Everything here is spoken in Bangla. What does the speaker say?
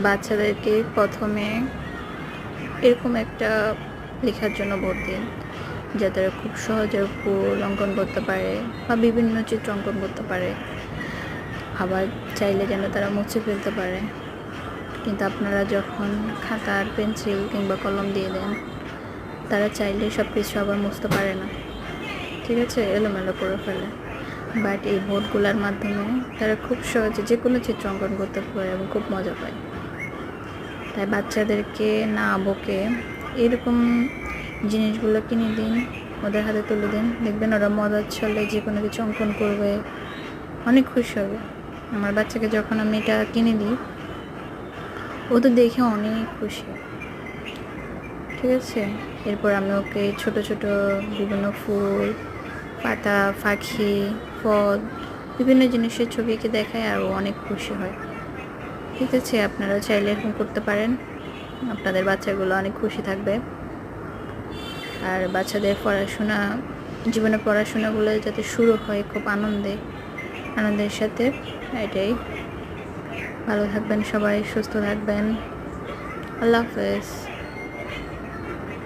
বাচ্চাদেরকে প্রথমে এরকম একটা লেখার জন্য বোর্ড দিন, যাতে তারা খুব সহজে ফুল অঙ্কন করতে পারে বা বিভিন্ন চিত্র অঙ্কন করতে পারে। আবার চাইলে যেন তারা মুছে ফেলতে পারে। কিন্তু আপনারা যখন খাতা আর পেন্সিল কিংবা কলম দিয়ে দেন, তারা চাইলে সব কিছু আবার মুছতে পারে না, ঠিক আছে, এলোমেলো করে ফেলে। বাট এই বোর্ডগুলোর মাধ্যমে তারা খুব সহজে যে কোনো চিত্র অঙ্কন করতে পারে এবং খুব মজা পায়। তাই বাচ্চাদেরকে না বকে এরকম জিনিসগুলো কিনে দিন, ওদের হাতে তুলে দিন, দেখবেন ওরা মজার ছলে যে কোনো কিছু অঙ্কন করবে, অনেক খুশি হবে। আমার বাচ্চাকে যখন আমি এটা কিনে দিই, ও তো দেখে অনেক খুশি, ঠিক আছে। এরপর আমি ওকে ছোট ছোট বিভিন্ন ফুল, পাতা, পাখি, ফল, বিভিন্ন জিনিসের ছবি এঁকে দেখায় আর ও অনেক খুশি হয়, ঠিক আছে। আপনারা চাইলে এরকম করতে পারেন, আপনাদের বাচ্চাগুলো অনেক খুশি থাকবে। আর বাচ্চাদের পড়াশোনা, জীবনে পড়াশোনাগুলো যাতে শুরু হয় খুব আনন্দের সাথে, এটাই। ভালো থাকবেন সবাই, সুস্থ থাকবেন। আল্লাহ হাফেজ।